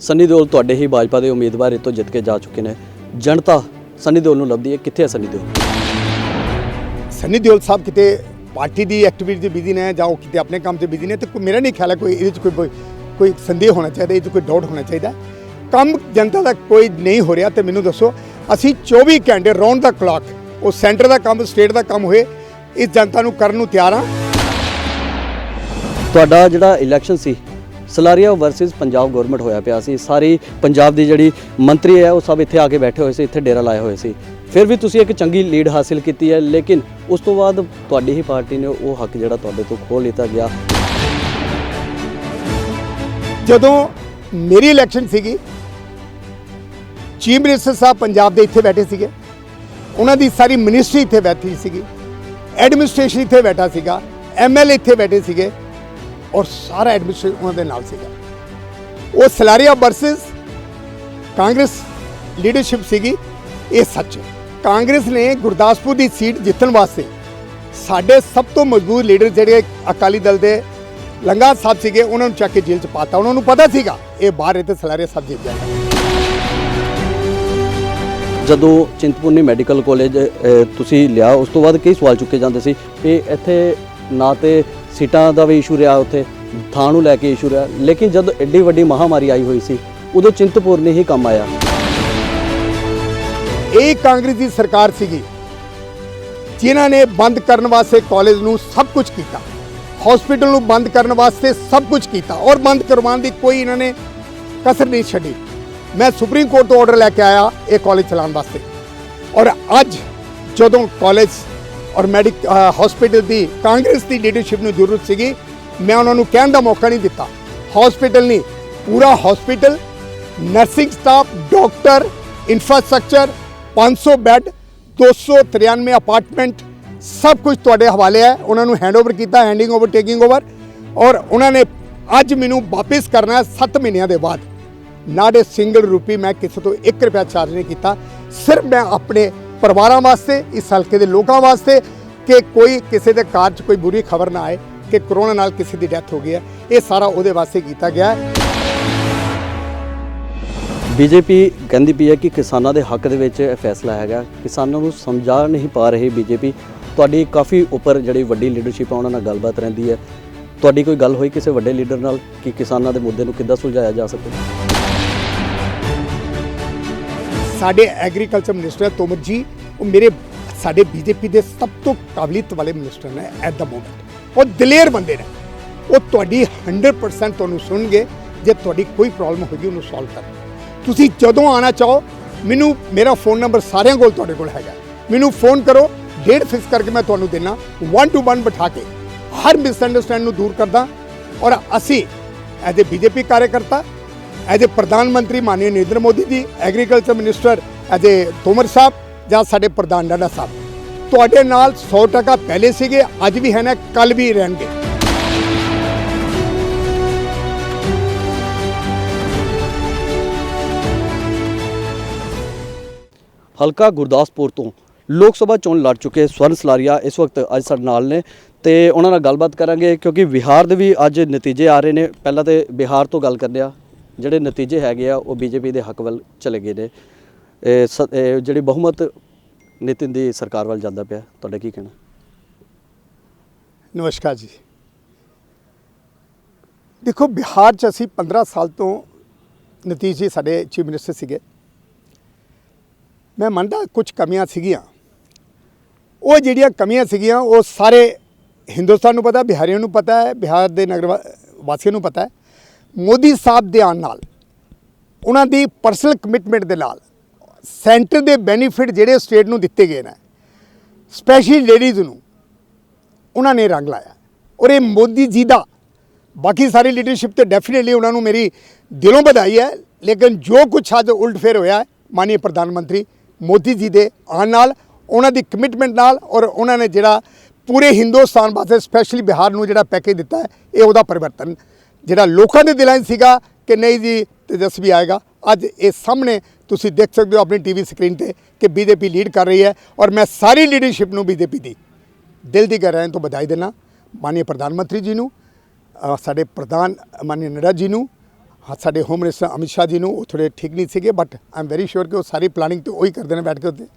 सन्नी देओल तुहाडे ही भाजपा के उम्मीदवार इतों जित के जा चुके हैं। जनता सन्नी देओल नूं लभदी है, कित्थे है सन्नी देओल? सन्नी देओल साहब किते पार्टी की एक्टिविटी बिजी ने जां किते अपने काम से बिजी ने, तो मेरा नहीं ख्याल है कोई इहदे च कोई संदेह होना चाहिए, ये कोई डाउट होना चाहिए। काम जनता का कोई नहीं हो रहा तो मैनू दसो, असी 24 घंटे राउंड द क्लॉक वो सेंटर का काम स्टेट का काम होए इस जनता नूं करन नूं तैयार हाँ। तुहाडा जिहड़ा इलैक्शन सी सलारिया वर्सिस पंजाब गौरमेंट होया पिया सी, सारी पंजाब की जिहड़ी मंत्री है वो सब इत्थे आके बैठे हुए सी, इत्थे डेरा लाए हुए सी, फिर भी तुसीं एक चंगी लीड हासिल की है, लेकिन उस तो बाद तुहाडी ही पार्टी ने वो हक जिहड़ा तुहाडे तो खोह लिता गया। जदों मेरी इलैक्शन सीगी, चीफ मिनिस्टर साहब पंजाब के इत्थे बैठे सीगे, उन्हां दी सारी मिनिस्ट्री इत्थे बैठी सीगी, एडमिनिस्ट्रेशन इत्थे बैठा सीगा, MLA इत्थे बैठे सीगे और सारा एडमिनिस्ट्रेशन उन्होंने नाल सीगा। वो सलारिया वर्सिस कांग्रेस लीडरशिप सीगी, ये सच है। कांग्रेस ने गुरदासपुर की सीट जितने वास्ते साढ़े सब तो मजबूत लीडर जिहड़े अकाली दल के लंगा साहब सीगे उन्होंने चक के जेल च पाता, उन्होंने पता सीगा ये बाहर है तो सलारिया साहब जीत जाएगा। जदों चिंतपूर्णी मैडिकल कॉलेज तुसीं लिया, उस तो बाद कई सवाल चुके जाते सी कि इत्थे ना तो सीटां का भी इशू रहा, उत्थे थां नूं लैके इशू रहा, लेकिन जब एड्डी वड्डी महामारी आई हुई सी उदों चिंतपूर्णी ही काम आया। ये कांग्रेस की सरकार सीगी जिन्हां ने बंद करने वास्ते कॉलेज नूं सब कुछ किया, हॉस्पिटल नूं बंद करने वास्ते सब कुछ किया और बंद करवाने की कोई इन्होंने कसर नहीं छड़ी। मैं सुप्रीम कोर्ट तो ऑर्डर लैके आया ये कॉलेज चलाने वास्ते, और अज जदों कॉलेज और हॉस्पिटल की कांग्रेस की लीडरशिप नूं जरूरत सीगी, मैं उन्होंने कहने का मौका नहीं दिता। हॉस्पिटल नहीं, पूरा hospital, nursing staff, doctor, infrastructure, 500 bad, 293 apartment, सब कुछ तुहाडे हवाले है। उन्होंने हैंडओवर किया, हैंडिंग ओवर टेकिंग ओवर, और उन्होंने अज मैनू वापस करना है 7 महीनों के बाद। नाट ए सिंगल रुपी मैं किसी तो 1 रुपया चार्ज नहीं किया, सिर्फ मैं अपने परिवारों वास्ते, इस हल्के के लोगों वास्ते कि कोई किसी के कार कोई बुरी खबर ना आए कि कोरोना नाल किसी की डेथ हो गई है, ये सारा उहदे वास्ते किया गया है। बीजेपी कहती पई है कि किसानों के हक दे विच फैसला है, किसानों को समझा नहीं पा रही बीजेपी। तुहाडी काफ़ी उपर जिहड़ी वड्डी लीडरशिप है उन्हां नाल गलबात रहिंदी है, तुहाडी कोई गल होई किसी वड्डे लीडर नाल कि किसानों के मुद्दे नूं किद्दां सुलझाया जा सके? साडे एग्रीकल्चर मिनिस्टर तोमर जी वो मेरे साडे बीजेपी के सब तो काबलियत वाले मिनिस्टर ने एट द मोमेंट, और दलेर बंदे ने, वो तुहाडी 100% तुहानूं सुनगे। जे तुहाडी कोई प्रॉब्लम होगी उन्होंने सॉल्व कर, तुसीं जदों आना चाहो, मैनू मेरा फोन नंबर सारिਆਂ ਕੋਲ ਤੁਹਾਡੇ ਕੋਲ हैगा, मैनू फोन करो, डेट फिक्स करके मैं तुहानूं देना, 1 to 1 बिठा के हर मिसअंडरस्टैंड नूं दूर करदा। और असी एज ए बीजेपी कार्यकर्ता, एज ए प्रधानमंत्री माननीय Narendra Modi ji, agriculture minister as a Tomar साहब ਜਾਂ ਸਾਡੇ ਪ੍ਰਧਾਨ ਡਾਡਾ ਸਾਹਿਬ, ਤੁਹਾਡੇ ਨਾਲ 100% ਪਹਿਲੇ ਸੀਗੇ, ਅੱਜ ਵੀ ਹੈ ਨਾ, ਕੱਲ ਵੀ ਰਹਿਣਗੇ। ਹਲਕਾ ਗੁਰਦਾਸਪੁਰ ਤੋਂ ਲੋਕ ਸਭਾ ਚੋਣ ਲੜ ਚੁੱਕੇ ਸਵਰਨ ਸਲਾਰੀਆ ਇਸ ਵਕਤ ਅੱਜ ਸਾਡੇ ਨਾਲ ਨੇ ਤੇ ਉਹਨਾਂ ਨਾਲ ਗੱਲਬਾਤ ਕਰਾਂਗੇ, ਕਿਉਂਕਿ ਬਿਹਾਰ ਦੇ ਵੀ ਅੱਜ ਨਤੀਜੇ ਆ ਰਹੇ ਨੇ। ਪਹਿਲਾਂ ਤੇ ਬਿਹਾਰ ਤੋਂ ਗੱਲ ਕਰਦੇ ਆ, ਜਿਹੜੇ ਨਤੀਜੇ ਹੈਗੇ ਆ ਉਹ ਬੀਜੇਪੀ ਦੇ ਹੱਕ ਵੱਲ ਚਲੇ ਗਏ ਨੇ। ਜਿਹੜੀ ਬਹੁਮਤ ਨਿਤਿਨ ਦੀ ਸਰਕਾਰ ਵੱਲ ਜਾਂਦਾ ਪਿਆ, ਤੁਹਾਡਾ ਕੀ ਕਹਿਣਾ? नमस्कार जी। देखो, बिहार च असी 15 साल तो नतीजे साढ़े चीफ मिनिस्टर सीगे, मैं मानता कुछ कमियां सीगियां, वो जिहड़ियां कमियां सीगियां वो सारे हिंदुस्तान नूं पता, बिहारियों नूं पता है, बिहार के नगर वासियों नूं पता है। मोदी साहब दे आउण नाल, उन्हां दी पर्सनल कमिटमेंट दे नाल, सेंटर के बेनीफिट जिहड़े स्टेट नूं दिते गए हैं, स्पैशली लेडीज़ नूं उन्होंने रंग लाया। और ये मोदी जी का, बाकी सारी लीडरशिप तो डेफिनेटली उन्होंने मेरी दिलों बधाई है, लेकिन जो कुछ अज उल्ट फेर होया है माननीय प्रधानमंत्री मोदी जी के आने नाल, उन्होंने कमिटमेंट नाल, और उन्होंने जिहड़ा पूरे हिंदुस्तान वास्ते स्पैशली बिहार नूं जिहड़ा पैकेज दिता है, ये उहदा परिवर्तन जिहड़ा लोकां दे दिलां 'च सीगा कि नहीं जी तेजस्वी आएगा, अज ये सामने तुसीं देख सकते हो अपनी TV स्क्रीन पर कि बीजेपी लीड कर रही है। और मैं सारी लीडरशिप नूं बीजेपी की दिल की गहराइयों तो बधाई देना, माननीय प्रधानमंत्री जी नूं, साडे प्रधान माननीय नड्डा जी नूं, ਹਾਂ ਸਾਡੇ ਹੋਮ ਮਿਨਿਸਟਰ ਅਮਿਤ ਸ਼ਾਹ ਜੀ ਨੂੰ ਉਹ ਥੋੜ੍ਹੇ ਠੀਕ ਨਹੀਂ ਸੀਗੇ, but I am very sure ਕਿ ਉਹ ਸਾਰੀ ਪਲਾਨਿੰਗ ਤਾਂ ਉਹੀ ਕਰਦੇ ਨੇ ਬੈਠ ਕੇ ਉੱਤੇ।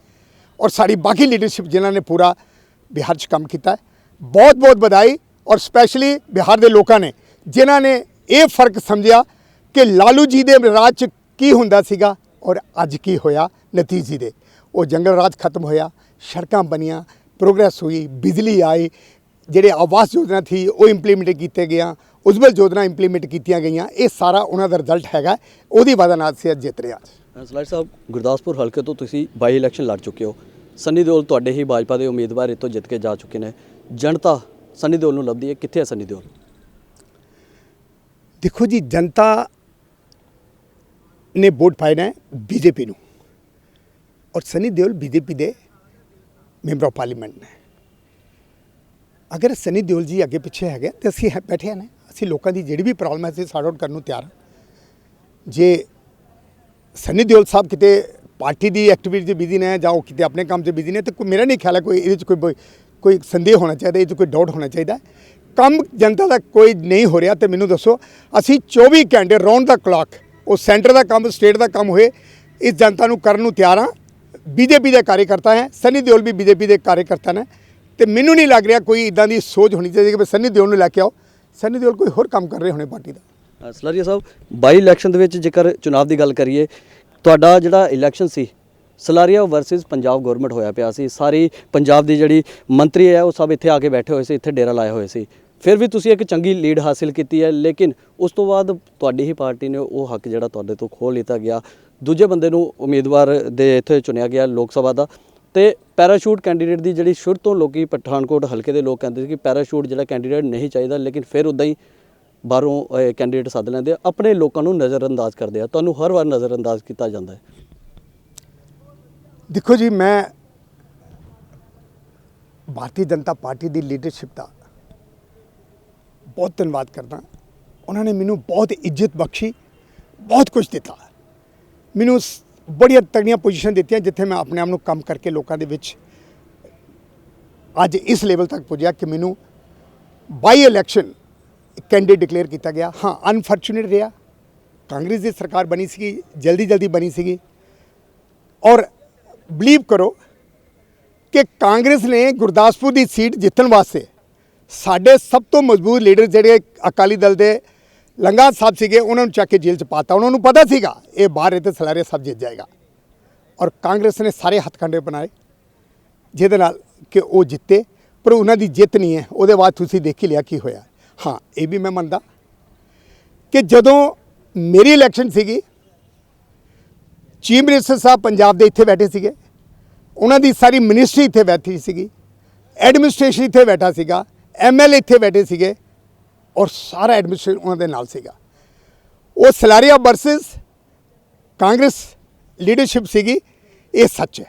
ਔਰ ਸਾਡੀ ਬਾਕੀ ਲੀਡਰਸ਼ਿਪ ਜਿਨ੍ਹਾਂ ਨੇ ਪੂਰਾ ਬਿਹਾਰ 'ਚ ਕੰਮ ਕੀਤਾ ਹੈ, ਬਹੁਤ ਬਹੁਤ ਵਧਾਈ। ਔਰ ਸਪੈਸ਼ਲੀ ਬਿਹਾਰ ਦੇ ਲੋਕਾਂ ਨੇ ਜਿਨ੍ਹਾਂ ਨੇ ਇਹ ਫਰਕ ਸਮਝਿਆ ਕਿ ਲਾਲੂ ਜੀ ਦੇ ਰਾਜ 'ਚ ਕੀ ਹੁੰਦਾ ਸੀਗਾ ਔਰ ਅੱਜ ਕੀ ਹੋਇਆ ਨਤੀਜੇ ਦੇ। ਉਹ ਜੰਗਲ ਰਾਜ ਖਤਮ ਹੋਇਆ, ਸੜਕਾਂ ਬਣੀਆਂ, ਪ੍ਰੋਗਰੈਸ ਹੋਈ, ਬਿਜਲੀ ਆਈ, ਜਿਹੜੇ ਆਵਾਸ ਯੋਜਨਾ ਥੀ ਉਹ ਇੰਪਲੀਮੈਂਟ ਕੀਤੇ ਗਿਆ, ਉਜਵਲ ਯੋਜਨਾ ਇੰਪਲੀਮੈਂਟ ਕੀਤੀਆਂ ਗਈਆਂ। ਇਹ ਸਾਰਾ ਉਹਨਾਂ ਦਾ ਰਿਜ਼ਲਟ ਹੈਗਾ, ਉਹਦੀ ਵਜ੍ਹਾ ਨਾਲ ਅਸੀਂ ਅੱਜ ਜਿੱਤ ਰਹੇ ਹਾਂ। ਸਲਾਰੀ ਸਾਹਿਬ, ਗੁਰਦਾਸਪੁਰ ਹਲਕੇ ਤੋਂ ਤੁਸੀਂ ਬਾਈ ਇਲੈਕਸ਼ਨ ਲੜ ਚੁੱਕੇ ਹੋ। ਸੰਨੀ ਦਿਓਲ ਤੁਹਾਡੇ ਹੀ ਭਾਜਪਾ ਦੇ ਉਮੀਦਵਾਰ ਇੱਥੋਂ ਜਿੱਤ ਕੇ ਜਾ ਚੁੱਕੇ ਨੇ। ਜਨਤਾ ਸੰਨੀ ਦਿਓਲ ਨੂੰ ਲੱਭਦੀ ਹੈ, ਕਿੱਥੇ ਹੈ ਸੰਨੀ ਦਿਓਲ? ਦੇਖੋ ਜੀ, ਜਨਤਾ ਨੇ ਵੋਟ ਪਾਏ ਨੇ ਬੀਜੇਪੀ ਨੂੰ, ਔਰ ਸੰਨੀ ਦਿਓਲ ਬੀਜੇਪੀ ਦੇ ਮੈਂਬਰ ਆਫ ਪਾਰਲੀਮੈਂਟ ਨੇ। ਅਗਰ ਸੰਨੀ ਦਿਓਲ ਜੀ ਅੱਗੇ ਪਿੱਛੇ ਹੈਗੇ ਤੇ ਅਸੀਂ ਬੈਠੇ ਨੇ, ਅਸੀਂ ਲੋਕਾਂ ਦੀ ਜਿਹੜੀ ਵੀ ਪ੍ਰੋਬਲਮ ਹੈ ਅਸੀਂ ਸਾਰਟ ਆਊਟ ਕਰਨ ਨੂੰ ਤਿਆਰ ਹਾਂ। ਜੇ ਸੰਨੀ ਦਿਓਲ ਸਾਹਿਬ ਕਿਤੇ ਪਾਰਟੀ ਦੀ ਐਕਟੀਵਿਟੀ 'ਚ ਬਿਜ਼ੀ ਨੇ ਜਾਂ ਉਹ ਕਿਤੇ ਆਪਣੇ ਕੰਮ 'ਚ ਬਿਜ਼ੀ ਨੇ, ਤਾਂ ਮੇਰਾ ਨਹੀਂ ਖਿਆਲ ਹੈ ਕੋਈ ਇਹਦੇ 'ਚ ਕੋਈ ਸੰਦੇਹ ਹੋਣਾ ਚਾਹੀਦਾ, ਇਹ 'ਚ ਕੋਈ ਡਾਊਟ ਹੋਣਾ ਚਾਹੀਦਾ। ਕੰਮ ਜਨਤਾ ਦਾ ਕੋਈ ਨਹੀਂ ਹੋ ਰਿਹਾ ਤੇ ਮੈਨੂੰ ਦੱਸੋ, ਅਸੀਂ 24 ਘੰਟੇ ਰਾਉਂਡ ਦਾ ਕਲਾਕ, ਉਹ ਸੈਂਟਰ ਦਾ ਕੰਮ ਸਟੇਟ ਦਾ ਕੰਮ ਹੋਏ, ਇਸ ਜਨਤਾ ਨੂੰ ਕਰਨ ਨੂੰ ਤਿਆਰ ਹਾਂ। ਬੀਜੇਪੀ ਦੇ ਕਾਰਜਕਰਤਾ ਹੈ, ਸੰਨੀ ਦਿਓਲ ਵੀ ਬੀਜੇਪੀ ਦੇ ਕਾਰਜਕਰਤਾ ਨੇ, ਤੇ ਮੈਨੂੰ ਨਹੀਂ ਲੱਗ ਰਿਹਾ ਕੋਈ ਇਦਾਂ ਦੀ ਸੋਚ ਹੋਣੀ ਚਾਹੀਦੀ ਕਿ ਸੰਨੀ ਦਿਓਲ ਨੂੰ ਲੈ ਕੇ ਆਓ। ਸੰਨੀ ਦਿਓਲ ਕੋਈ ਹੋਰ ਕੰਮ ਕਰ ਰਹੇ ਹੋਣੇ ਪਾਰਟੀ ਦਾ। ਸਲਾਰੀਆ ਸਾਹਿਬ, ਬਾਈ ਇਲੈਕਸ਼ਨ ਦੇ ਵਿੱਚ ਜੇਕਰ ਚੁਣਾਵ ਦੀ ਗੱਲ ਕਰੀਏ, ਤੁਹਾਡਾ ਜਿਹੜਾ ਇਲੈਕਸ਼ਨ ਸੀ ਸਲਾਰੀਆ ਵਰਸਸ ਪੰਜਾਬ ਗਵਰਨਮੈਂਟ ਹੋਇਆ ਪਿਆ ਸੀ। ਸਾਰੀ ਪੰਜਾਬ ਦੀ ਜਿਹੜੀ ਮੰਤਰੀ ਹੈ ਉਹ ਸਭ ਇੱਥੇ ਆ ਕੇ ਬੈਠੇ ਹੋਏ ਸੀ, ਇੱਥੇ ਡੇਰਾ ਲਾਏ ਹੋਏ ਸੀ। ਫਿਰ ਵੀ ਤੁਸੀਂ ਇੱਕ ਚੰਗੀ ਲੀਡ ਹਾਸਿਲ ਕੀਤੀ ਹੈ, ਲੇਕਿਨ ਉਸ ਤੋਂ ਬਾਅਦ ਤੁਹਾਡੀ ਹੀ ਪਾਰਟੀ ਨੇ ਉਹ ਹੱਕ ਜਿਹੜਾ ਤੁਹਾਡੇ ਤੋਂ ਖੋਹ ਲਿੱਤਾ ਗਿਆ। ਦੂਜੇ ਬੰਦੇ ਨੂੰ ਉਮੀਦਵਾਰ ਦੇ ਇੱਥੇ ਚੁਣਿਆ ਗਿਆ ਲੋਕ ਸਭਾ ਦਾ, ਤੇ ਪੈਰਾਸ਼ੂਟ ਕੈਂਡੀਡੇਟ ਦੀ ਜਿਹੜੀ ਸ਼ੁਰੂ ਤੋਂ ਲੋਕੀ ਪਠਾਨਕੋਟ ਹਲਕੇ ਦੇ ਲੋਕ ਕਹਿੰਦੇ ਸੀ ਕਿ ਪੈਰਾਸ਼ੂਟ ਜਿਹੜਾ ਕੈਂਡੀਡੇਟ ਨਹੀਂ ਚਾਹੀਦਾ, ਲੇਕਿਨ ਫਿਰ ਉੱਦਾਂ ਹੀ ਬਾਹਰੋਂ ਕੈਂਡੀਡੇਟ ਸੱਦ ਲੈਂਦੇ ਆ, ਆਪਣੇ ਲੋਕਾਂ ਨੂੰ ਨਜ਼ਰਅੰਦਾਜ਼ ਕਰਦੇ ਆ। ਤੁਹਾਨੂੰ ਹਰ ਵਾਰ ਨਜ਼ਰਅੰਦਾਜ਼ ਕੀਤਾ ਜਾਂਦਾ ਹੈ। ਦੇਖੋ ਜੀ, ਮੈਂ ਭਾਰਤੀ ਜਨਤਾ ਪਾਰਟੀ ਦੀ ਲੀਡਰਸ਼ਿਪ ਦਾ ਬਹੁਤ ਧੰਨਵਾਦ ਕਰਦਾ। ਉਹਨਾਂ ਨੇ ਮੈਨੂੰ ਬਹੁਤ ਇੱਜ਼ਤ ਬਖਸ਼ੀ, ਬਹੁਤ ਕੁਝ ਦਿੱਤਾ, ਮੈਨੂੰ ਬੜੀਆਂ ਤਗੜੀਆਂ ਪੋਜੀਸ਼ਨ ਦਿੱਤੀਆਂ ਜਿੱਥੇ ਮੈਂ ਆਪਣੇ ਆਪ ਨੂੰ ਕੰਮ ਕਰਕੇ ਲੋਕਾਂ ਦੇ ਵਿੱਚ ਅੱਜ ਇਸ ਲੈਵਲ ਤੱਕ ਪੁੱਜਿਆ ਕਿ ਮੈਨੂੰ ਬਾਈ ਇਲੈਕਸ਼ਨ ਕੈਂਡੀਡੇਟ ਡਿਕਲੇਅਰ ਕੀਤਾ ਗਿਆ। ਹਾਂ, ਅਨਫੋਰਚੂਨੇਟ ਰਿਹਾ, ਕਾਂਗਰਸ ਦੀ ਸਰਕਾਰ ਬਣੀ ਸੀਗੀ, ਜਲਦੀ ਬਣੀ ਸੀਗੀ, ਔਰ ਬਿਲੀਵ ਕਰੋ ਕਿ ਕਾਂਗਰਸ ਨੇ ਗੁਰਦਾਸਪੁਰ ਦੀ ਸੀਟ ਜਿੱਤਣ ਵਾਸਤੇ ਸਾਡੇ ਸਭ ਤੋਂ ਮਜ਼ਬੂਤ ਲੀਡਰ ਜਿਹੜੇ ਅਕਾਲੀ ਦਲ ਦੇ ਲੰਗਾ ਸਾਹਿਬ ਸੀਗੇ, ਉਹਨਾਂ ਨੂੰ ਚੱਕ ਕੇ ਜੇਲ੍ਹ 'ਚ ਪਾਤਾ। ਉਹਨਾਂ ਨੂੰ ਪਤਾ ਸੀਗਾ ਇਹ ਬਾਹਰ ਇੱਥੇ ਸਲਾਰੀਆ ਸਾਹਿਬ ਜਿੱਤ ਜਾਏਗਾ, ਔਰ ਕਾਂਗਰਸ ਨੇ ਸਾਰੇ ਹੱਥਕੰਡੇ ਬਣਾਏ ਜਿਹਦੇ ਨਾਲ ਕਿ ਉਹ ਜਿੱਤੇ। ਪਰ ਉਹਨਾਂ ਦੀ ਜਿੱਤ ਨਹੀਂ ਹੈ, ਉਹਦੇ ਬਾਅਦ ਤੁਸੀਂ ਦੇਖ ਹੀ ਲਿਆ ਕੀ ਹੋਇਆ। ਹਾਂ, ਇਹ ਵੀ ਮੈਂ ਮੰਨਦਾ ਕਿ ਜਦੋਂ ਮੇਰੀ ਇਲੈਕਸ਼ਨ ਸੀਗੀ, ਚੀਫ ਮਿਨਿਸਟਰ ਸਾਹਿਬ ਪੰਜਾਬ ਦੇ ਇੱਥੇ ਬੈਠੇ ਸੀਗੇ, ਉਹਨਾਂ ਦੀ ਸਾਰੀ ਮਿਨਿਸਟਰੀ ਇੱਥੇ ਬੈਠੀ ਸੀਗੀ, ਐਡਮਿਨਿਸਟ੍ਰੇਸ਼ਨ ਇੱਥੇ ਬੈਠਾ ਸੀਗਾ, MLA ਇੱਥੇ ਬੈਠੇ ਸੀਗੇ, ਔਰ ਸਾਰਾ ਐਡਮਿਨਿਸਟ੍ਰੇਸ਼ਨ ਉਹਨਾਂ ਦੇ ਨਾਲ ਸੀਗਾ। ਉਹ ਸਲਾਰੀਆ ਵਰਸਸ ਕਾਂਗਰਸ ਲੀਡਰਸ਼ਿਪ ਸੀਗੀ, ਇਹ ਸੱਚ ਹੈ।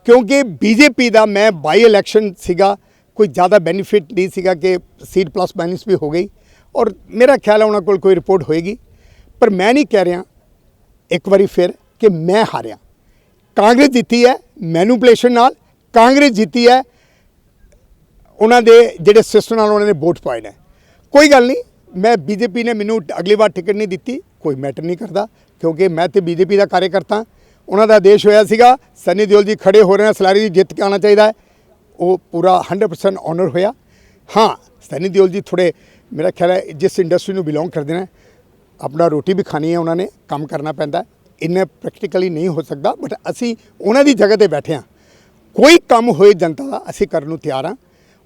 ਕਿਉਂਕਿ ਬੀਜੇਪੀ ਦਾ ਮੈਂ ਬਾਈ ਇਲੈਕਸ਼ਨ ਸੀਗਾ, ਕੋਈ ਜ਼ਿਆਦਾ ਬੈਨੀਫਿਟ ਨਹੀਂ ਸੀਗਾ ਕਿ ਸੀਟ ਪਲੱਸ ਮਾਈਨਸ ਵੀ ਹੋ ਗਈ, ਔਰ ਮੇਰਾ ਖਿਆਲ ਹੈ ਉਹਨਾਂ ਕੋਲ ਕੋਈ ਰਿਪੋਰਟ ਹੋਏਗੀ। ਪਰ ਮੈਂ ਨਹੀਂ ਕਹਿ ਰਿਹਾ ਇੱਕ ਵਾਰੀ ਫਿਰ ਕਿ ਮੈਂ ਹਾਰਿਆ। ਕਾਂਗਰਸ ਜਿੱਤੀ ਹੈ ਮੈਨੂਪੂਲੇਸ਼ਨ ਨਾਲ, ਕਾਂਗਰਸ ਜਿੱਤੀ ਹੈ ਉਹਨਾਂ ਦੇ ਜਿਹੜੇ ਸਿਸਟਮ ਨਾਲ ਉਹਨਾਂ ਨੇ ਵੋਟ ਪਾਏ ਨੇ। ਕੋਈ ਗੱਲ ਨਹੀਂ, ਮੈਂ ਬੀਜੇਪੀ ਨੇ ਮੈਨੂੰ ਅਗਲੀ ਵਾਰ ਟਿਕਟ ਨਹੀਂ ਦਿੱਤੀ, ਕੋਈ ਮੈਟਰ ਨਹੀਂ ਕਰਦਾ, ਕਿਉਂਕਿ ਮੈਂ ਤੇ ਬੀਜੇਪੀ ਦਾ ਕਾਰਜਕਰਤਾ। ਉਹਨਾਂ ਦਾ ਆਦੇਸ਼ ਹੋਇਆ ਸੀਗਾ ਸੰਨੀ ਦਿਓਲ ਜੀ ਖੜੇ ਹੋ ਰਹੇ ਨੇ, ਸਲਾਰੀ ਜੀ ਜਿੱਤ ਕੇ ਆਉਣਾ ਚਾਹੀਦਾ ਹੈ, ਉਹ ਪੂਰਾ 100% ਆਨਰ ਹੋਇਆ। ਹਾਂ, ਸੰਨੀ ਦਿਓਲ ਜੀ ਥੋੜ੍ਹੇ, ਮੇਰਾ ਖਿਆਲ ਹੈ ਜਿਸ ਇੰਡਸਟਰੀ ਨੂੰ ਬਿਲੋਂਗ ਕਰਦੇ ਨੇ, ਆਪਣਾ ਰੋਟੀ ਵੀ ਖਾਣੀ ਹੈ, ਉਹਨਾਂ ਨੇ ਕੰਮ ਕਰਨਾ ਪੈਂਦਾ, ਇੰਨੇ ਪ੍ਰੈਕਟੀਕਲੀ ਨਹੀਂ ਹੋ ਸਕਦਾ। ਬਟ ਅਸੀਂ ਉਹਨਾਂ ਦੀ ਜਗ੍ਹਾ 'ਤੇ ਬੈਠੇ ਹਾਂ, ਕੋਈ ਕੰਮ ਹੋਏ ਜਨਤਾ ਦਾ ਅਸੀਂ ਕਰਨ ਨੂੰ ਤਿਆਰ ਹਾਂ।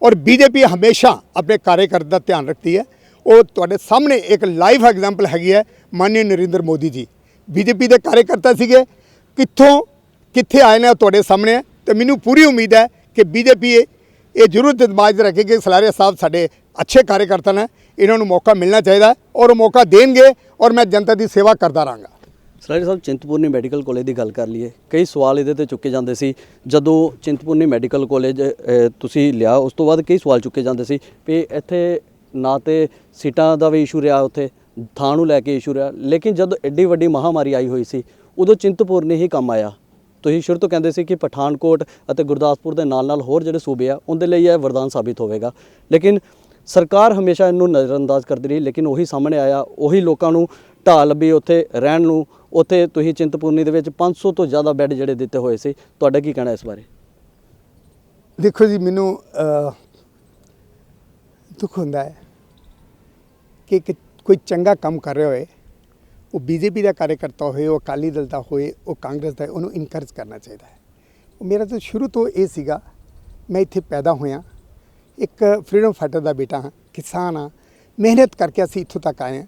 ਔਰ ਬੀਜੇਪੀ ਹਮੇਸ਼ਾ ਆਪਣੇ ਕਾਰਜਕਰਤਾ ਦਾ ਧਿਆਨ ਰੱਖਦੀ ਹੈ। ਉਹ ਤੁਹਾਡੇ ਸਾਹਮਣੇ ਇੱਕ ਲਾਈਵ ਐਗਜ਼ਾਮਪਲ ਹੈਗੀ ਹੈ, ਮਾਨਯ ਨਰਿੰਦਰ ਮੋਦੀ ਜੀ ਬੀਜੇਪੀ ਦੇ ਕਾਰਜਕਰਤਾ ਸੀਗੇ, ਕਿੱਥੋਂ ਕਿੱਥੇ ਆਏ ਨੇ, ਉਹ ਤੁਹਾਡੇ ਸਾਹਮਣੇ ਹੈ। ਤੇ ਮੈਨੂੰ ਪੂਰੀ ਉਮੀਦ ਹੈ ਕਿ ਬੀਜੇਪੀ ਇਹ ਜ਼ਰੂਰ ਦਿਮਾਗ 'ਚ ਰੱਖੇ ਕਿ ਸਲਾਰੀਆ ਸਾਹਿਬ ਸਾਡੇ ਅੱਛੇ ਕਾਰਜਕਰਤਾ ਨੇ, ਇਹਨਾਂ ਨੂੰ ਮੌਕਾ ਮਿਲਣਾ ਚਾਹੀਦਾ ਔਰ ਉਹ ਮੌਕਾ ਦੇਣਗੇ, ਔਰ ਮੈਂ ਜਨਤਾ ਦੀ ਸੇਵਾ ਕਰਦਾ ਰਹਾਂਗਾ। ਸਲਾਰੀਆ ਸਾਹਿਬ, ਚਿੰਤਪੁਰਨੀ ਮੈਡੀਕਲ ਕਾਲਜ ਦੀ ਗੱਲ ਕਰ ਲਈਏ, ਕਈ ਸਵਾਲ ਇਹਦੇ ਤੇ ਚੁੱਕੇ ਜਾਂਦੇ ਸੀ। ਜਦੋਂ ਚਿੰਤਪੁਰਨੀ ਮੈਡੀਕਲ ਕਾਲਜ ਤੁਸੀਂ ਲਿਆ, ਉਸ ਤੋਂ ਬਾਅਦ ਕਈ ਸਵਾਲ ਚੁੱਕੇ ਜਾਂਦੇ ਸੀ ਵੀ ਇੱਥੇ ਨਾ ਤੇ ਸੀਟਾਂ ਦਾ ਵੀ ਇਸ਼ੂ ਰਿਹਾ, ਉੱਥੇ ਥਾਂ ਨੂੰ ਲੈ ਕੇ ਇਸ਼ੂ ਰਿਹਾ। ਲੇਕਿਨ ਜਦੋਂ ਐਡੀ ਵੱਡੀ ਮਹਾਮਾਰੀ ਆਈ ਹੋਈ ਸੀ, ਉਦੋਂ ਚਿੰਤਪੁਰਨੀ ਹੀ ਕੰਮ ਆਇਆ। ਤੁਸੀਂ ਸ਼ੁਰੂ ਤੋਂ ਕਹਿੰਦੇ ਸੀ ਕਿ ਪਠਾਨਕੋਟ ਅਤੇ ਗੁਰਦਾਸਪੁਰ ਦੇ ਨਾਲ ਹੋਰ ਜਿਹੜੇ ਸੂਬੇ ਆ ਉਹਦੇ ਲਈ ਇਹ ਵਰਦਾਨ ਸਾਬਿਤ ਹੋਵੇਗਾ, ਲੇਕਿਨ ਸਰਕਾਰ ਹਮੇਸ਼ਾ ਇਹਨੂੰ ਨਜ਼ਰਅੰਦਾਜ਼ ਕਰਦੀ ਰਹੀ। ਲੇਕਿਨ ਉਹੀ ਸਾਹਮਣੇ ਆਇਆ, ਉਹੀ ਲੋਕਾਂ ਨੂੰ ਢਾਹ ਲੱਭੀ ਉੱਥੇ ਰਹਿਣ ਨੂੰ। ਉੱਥੇ ਤੁਸੀਂ ਚਿੰਤਪੁਰਨੀ ਦੇ ਵਿੱਚ 500 ਤੋਂ ਜ਼ਿਆਦਾ ਬੈੱਡ ਜਿਹੜੇ ਦਿੱਤੇ ਹੋਏ ਸੀ। ਤੁਹਾਡਾ ਕੀ ਕਹਿਣਾ ਇਸ ਬਾਰੇ? ਦੇਖੋ ਜੀ, ਮੈਨੂੰ ਦੁੱਖ ਹੁੰਦਾ ਹੈ ਕਿ ਕੋਈ ਚੰਗਾ ਕੰਮ ਕਰ ਰਿਹਾ ਹੋਏ, ਉਹ ਬੀਜੇਪੀ ਦਾ ਕਾਰਜਕਰਤਾ ਹੋਏ, ਉਹ ਅਕਾਲੀ ਦਲ ਦਾ ਹੋਏ, ਉਹ ਕਾਂਗਰਸ ਦਾ, ਉਹਨੂੰ ਇਨਕਰੇਜ ਕਰਨਾ ਚਾਹੀਦਾ ਹੈ। ਮੇਰਾ ਤਾਂ ਸ਼ੁਰੂ ਤੋਂ ਇਹ ਸੀਗਾ, ਮੈਂ ਇੱਥੇ ਪੈਦਾ ਹੋਇਆ, ਇੱਕ ਫਰੀडम फाइटर ਦਾ ਬੇਟਾ ਹਾਂ, ਕਿਸਾਨ ਹਾਂ, ਮਿਹਨਤ ਕਰਕੇ ਅਸੀਂ ਇੱਥੋਂ ਤੱਕ ਆਏ ਹਾਂ।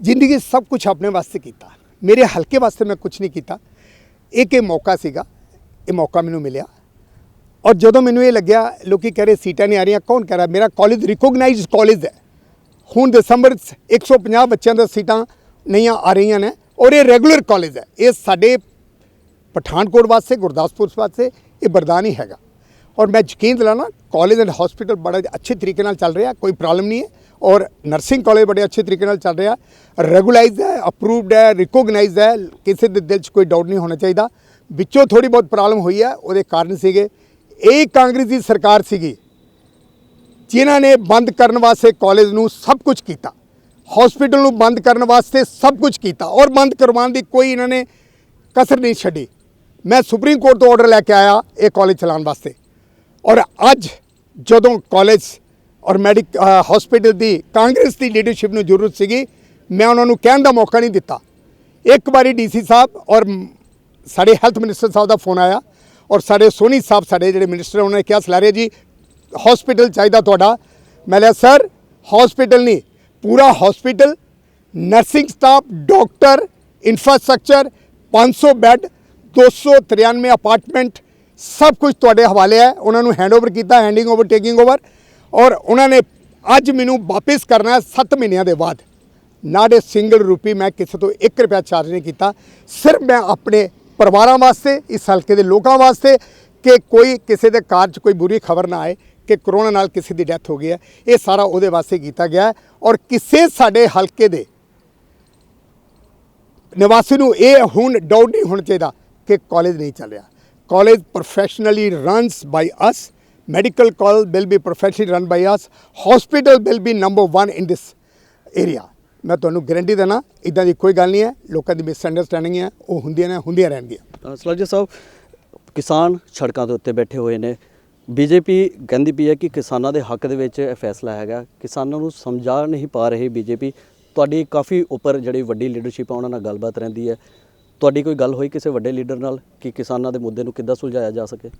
ਜ਼ਿੰਦਗੀ ਸਭ ਕੁਝ ਆਪਣੇ ਵਾਸਤੇ ਕੀਤਾ, ਮੇਰੇ ਹਲਕੇ ਵਾਸਤੇ ਮੈਂ ਕੁਝ ਨਹੀਂ ਕੀਤਾ। ਇਹ ਮੌਕਾ ਸੀਗਾ, ਇਹ ਮੌਕਾ ਮੈਨੂੰ ਮਿਲਿਆ। ਔਰ ਜਦੋਂ ਮੈਨੂੰ ਇਹ ਲੱਗਿਆ ਲੋਕੀ ਕਹਿ ਰਹੇ ਸੀਟਾਂ ਨਹੀਂ ਆ ਰਹੀਆਂ, ਕੌਣ ਕਹਿ ਰਿਹਾ? ਮੇਰਾ ਕਾਲਜ ਰਿਕੋਗਨਾਈਜ਼ਡ ਕਾਲਜ ਹੈ। ਹੁਣ ਦਸੰਬਰ 'ਚ 150 ਬੱਚਿਆਂ ਦਾ ਸੀਟਾਂ ਨਹੀਂ ਆ ਰਹੀਆਂ ਨੇ, ਔਰ ਇਹ ਰੈਗੂਲਰ ਕਾਲਜ ਹੈ। ਇਹ ਸਾਡੇ ਪਠਾਨਕੋਟ ਵਾਸਤੇ, ਗੁਰਦਾਸਪੁਰ ਵਾਸਤੇ ਇਹ ਵਰਦਾਨ ਹੀ ਹੈਗਾ। ਔਰ ਮੈਂ ਯਕੀਨ ਦਿਲਾਣਾ, ਕਾਲਜ ਐਂਡ ਹਸਪੀਟਲ ਬੜਾ ਅੱਛੇ ਤਰੀਕੇ ਨਾਲ ਚੱਲ ਰਿਹਾ, ਕੋਈ ਪ੍ਰੋਬਲਮ ਨਹੀਂ ਹੈ। ਔਰ ਨਰਸਿੰਗ ਕਾਲਜ ਬੜੇ ਅੱਛੇ ਤਰੀਕੇ ਨਾਲ ਚੱਲ ਰਿਹਾ, ਰੈਗੂਲਾਈਜ਼ਡ ਹੈ, ਅਪਰੂਵਡ ਹੈ, ਰਿਕੋਗਨਾਈਜ਼ਡ ਹੈ। ਕਿਸੇ ਦੇ ਦਿਲ 'ਚ ਕੋਈ ਡਾਊਟ ਨਹੀਂ ਹੋਣਾ ਚਾਹੀਦਾ। ਵਿੱਚੋਂ ਥੋੜੀ ਬਹੁਤ ਪ੍ਰੋਬਲਮ ਹੋਈ ਹੈ, ਉਹਦੇ ਕਾਰਨ ਸੀਗੇ ਇਹ ਕਾਂਗਰਸ ਦੀ ਸਰਕਾਰ ਸੀਗੀ ਜਿਨ੍ਹਾਂ ਨੇ ਬੰਦ ਕਰਨ ਵਾਸਤੇ ਕਾਲਜ ਨੂੰ ਸਭ ਕੁਝ ਕੀਤਾ, ਹਸਪੀਟਲ ਨੂੰ ਬੰਦ ਕਰਨ ਵਾਸਤੇ ਸਭ ਕੁਝ ਕੀਤਾ, ਔਰ ਬੰਦ ਕਰਵਾਉਣ ਦੀ ਕੋਈ ਇਹਨਾਂ ਨੇ ਕਸਰ ਨਹੀਂ ਛੱਡੀ। ਮੈਂ ਸੁਪਰੀਮ ਕੋਰਟ ਤੋਂ ਆਰਡਰ ਲੈ ਕੇ ਆਇਆ ਇਹ ਕਾਲਜ ਚਲਾਉਣ ਵਾਸਤੇ। ਔਰ ਅੱਜ ਜਦੋਂ ਕਾਲਜ ਔਰ ਹਸਪੀਟਲ ਦੀ ਕਾਂਗਰਸ ਦੀ ਲੀਡਰਸ਼ਿਪ ਨੂੰ ਜ਼ਰੂਰਤ ਸੀਗੀ, ਮੈਂ ਉਹਨਾਂ ਨੂੰ ਕਹਿਣ ਦਾ ਮੌਕਾ ਨਹੀਂ ਦਿੱਤਾ। ਇੱਕ ਵਾਰੀ ਡੀਸੀ ਸਾਹਿਬ ਔਰ ਸਾਡੇ ਹੈਲਥ ਮਿਨਿਸਟਰ ਸਾਹਿਬ ਦਾ ਫੋਨ ਆਇਆ, ਔਰ ਸਾਡੇ ਸੋਨੀ ਸਾਹਿਬ, ਸਾਡੇ ਜਿਹੜੇ ਮਿਨਿਸਟਰ, ਉਹਨਾਂ ਨੇ ਕਿਹਾ ਸਲਾਰੀਆ ਜੀ ਹਸਪੀਟਲ ਚਾਹੀਦਾ ਤੁਹਾਡਾ। ਮੈਂ ਲਿਆ ਸਰ, ਹਸਪੀਟਲ ਨਹੀਂ, ਪੂਰਾ hospital, nursing staff, doctor, infrastructure, 500 bed, 293 apartment, ਸਭ ਕੁਝ ਤੁਹਾਡੇ ਹਵਾਲੇ ਹੈ। ਉਹਨਾਂ ਨੂੰ ਹੈਂਡਓਵਰ ਕੀਤਾ, ਹੈਂਡਿੰਗ ਓਵਰ, ਟੇਕਿੰਗ ਓਵਰ। ਔਰ ਉਹਨਾਂ ਨੇ ਅੱਜ ਮੈਨੂੰ ਵਾਪਿਸ ਕਰਨਾ ਹੈ 7 ਮਹੀਨਿਆਂ ਦੇ ਬਾਅਦ। ਨਾਟ ਏ ਸਿੰਗਲ ਰੁਪੀ ਮੈਂ ਕਿਸੇ ਤੋਂ 1 ਰੁਪਇਆ ਚਾਰਜ ਨਹੀਂ ਕੀਤਾ। ਸਿਰਫ ਮੈਂ ਆਪਣੇ ਪਰਿਵਾਰਾਂ ਵਾਸਤੇ, ਇਸ ਹਲਕੇ ਦੇ ਲੋਕਾਂ ਵਾਸਤੇ, ਕਿ ਕੋਈ ਕਿਸੇ ਦੇ ਘਰ 'ਚ ਕੋਈ ਬੁਰੀ ਖਬਰ ਨਾ ਆਏ ਕਿ ਕਰੋਨਾ ਨਾਲ ਕਿਸੇ ਦੀ ਡੈਥ ਹੋ ਗਈ ਹੈ, ਇਹ ਸਾਰਾ ਉਹਦੇ ਵਾਸਤੇ ਕੀਤਾ ਗਿਆ। ਔਰ ਕਿਸੇ ਸਾਡੇ ਹਲਕੇ ਦੇ ਨਿਵਾਸੀ ਨੂੰ ਇਹ ਹੁਣ ਡਾਊਟ ਨਹੀਂ ਹੋਣਾ ਚਾਹੀਦਾ ਕਿ ਕਾਲਜ ਨਹੀਂ ਚੱਲ ਰਿਹਾ। College professionally runs by us, medical college will be professionally run by us, hospital will be number 1 in this area. ਮੈਂ ਤੁਹਾਨੂੰ ਗਰੰਟੀ ਦੇਣਾ, ਇੱਦਾਂ ਦੀ ਕੋਈ ਗੱਲ ਨਹੀਂ ਹੈ। ਲੋਕਾਂ ਦੀ ਮਿਸਅੰਡਰਸਟੈਂਡਿੰਗ ਹੈ, ਉਹ ਹੁੰਦੀਆਂ ਨੇ, ਹੁੰਦੀਆਂ ਰਹਿਣਗੀਆਂ। ਸਲਾਜਾ ਸਾਹਿਬ, ਕਿਸਾਨ ਸੜਕਾਂ ਦੇ ਉੱਤੇ ਬੈਠੇ ਹੋਏ ਨੇ। ਬੀਜੇਪੀ ਕਹਿੰਦੀ ਪਈ ਹੈ ਕਿ ਕਿਸਾਨਾਂ ਦੇ ਹੱਕ ਦੇ ਵਿੱਚ ਇਹ ਫੈਸਲਾ ਹੈਗਾ, ਕਿਸਾਨਾਂ ਨੂੰ ਸਮਝਾ ਨਹੀਂ ਪਾ ਰਹੀ ਬੀਜੇਪੀ। ਤੁਹਾਡੀ ਕਾਫੀ ਉੱਪਰ ਜਿਹੜੀ ਵੱਡੀ ਲੀਡਰਸ਼ਿਪ ਆ, ਉਹਨਾਂ ਨਾਲ ਗੱਲਬਾਤ ਰਹਿੰਦੀ ਹੈ। ਤੁਹਾਡੀ ਕੋਈ ਗੱਲ ਹੋਈ ਕਿਸੇ ਵੱਡੇ ਲੀਡਰ ਨਾਲ ਕਿ ਕਿਸਾਨਾਂ ਦੇ ਮੁੱਦੇ ਨੂੰ ਕਿੱਦਾਂ ਸੁਲਝਾਇਆ ਜਾ ਸਕੇ?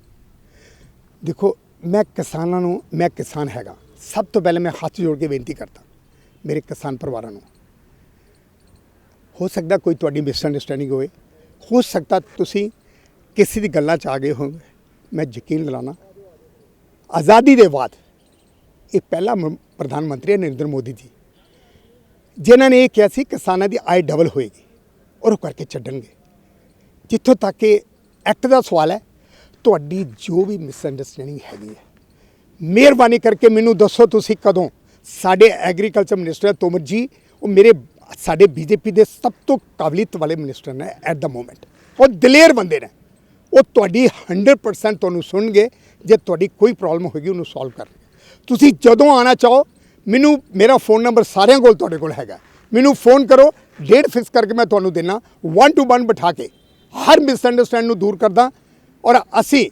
ਦੇਖੋ, ਮੈਂ ਕਿਸਾਨਾਂ ਨੂੰ, ਮੈਂ ਕਿਸਾਨ ਹੈਗਾ, ਸਭ ਤੋਂ ਪਹਿਲੇ ਮੈਂ ਹੱਥ ਜੋੜ ਕੇ ਬੇਨਤੀ ਕਰਦਾ ਮੇਰੇ ਕਿਸਾਨ ਪਰਿਵਾਰਾਂ ਨੂੰ। ਹੋ ਸਕਦਾ ਕੋਈ ਤੁਹਾਡੀ ਮਿਸਅੰਡਰਸਟੈਂਡਿੰਗ ਹੋ ਸਕਦਾ ਤੁਸੀਂ ਕਿਸੇ ਦੀ ਗੱਲਾਂ 'ਚ ਆ ਗਏ ਹੋਵੇ। ਮੈਂ ਯਕੀਨ ਦਿਲਾਣਾ, ਆਜ਼ਾਦੀ ਦੇ ਬਾਅਦ ਇਹ ਪਹਿਲਾ ਪ੍ਰਧਾਨ ਮੰਤਰੀ ਹੈ ਨਰਿੰਦਰ ਮੋਦੀ ਜੀ, ਜਿਨ੍ਹਾਂ ਨੇ ਇਹ ਕਿਹਾ ਸੀ ਕਿਸਾਨਾਂ ਦੀ ਆਏ ਡਬਲ ਹੋਏਗੀ, ਔਰ ਉਹ ਕਰਕੇ ਛੱਡਣਗੇ। ਜਿੱਥੋਂ ਤੱਕ ਕਿ ਐਕਟ ਦਾ ਸਵਾਲ ਹੈ, ਤੁਹਾਡੀ ਜੋ ਵੀ ਮਿਸਅੰਡਰਸਟੈਂਡਿੰਗ ਹੈਗੀ ਹੈ, ਮਿਹਰਬਾਨੀ ਕਰਕੇ ਮੈਨੂੰ ਦੱਸੋ ਤੁਸੀਂ ਕਦੋਂ। ਸਾਡੇ ਐਗਰੀਕਲਚਰ ਮਿਨਿਸਟਰ ਤੋਮਰ ਜੀ, ਉਹ ਸਾਡੇ ਬੀਜੇਪੀ ਦੇ ਸਭ ਤੋਂ ਕਾਬਲੀਅਤ ਵਾਲੇ ਮਿਨਿਸਟਰ ਨੇ ਐਟ ਦਾ ਮੋਮੈਂਟ। ਉਹ ਦਲੇਰ ਬੰਦੇ ਨੇ, ਉਹ ਤੁਹਾਡੀ 100% ਤੁਹਾਨੂੰ ਸੁਣਨਗੇ। ਜੇ ਤੁਹਾਡੀ ਕੋਈ ਪ੍ਰੋਬਲਮ ਹੋਏਗੀ ਉਹਨੂੰ ਸੋਲਵ ਕਰਨਗੇ। ਤੁਸੀਂ ਜਦੋਂ ਆਉਣਾ ਚਾਹੋ, ਮੈਨੂੰ ਮੇਰਾ ਫ਼ੋਨ ਨੰਬਰ ਸਾਰਿਆਂ ਕੋਲ ਤੁਹਾਡੇ ਕੋਲ ਹੈਗਾ, ਮੈਨੂੰ ਫ਼ੋਨ ਕਰੋ, ਡੇਟ ਫਿਕਸ ਕਰਕੇ ਮੈਂ ਤੁਹਾਨੂੰ ਦੇਣਾ। 1 to 1 ਬਿਠਾ ਕੇ ਹਰ ਮਿਸਅੰਡਰਸਟੈਂਡ ਨੂੰ ਦੂਰ ਕਰਦਾ। ਔਰ ਅਸੀਂ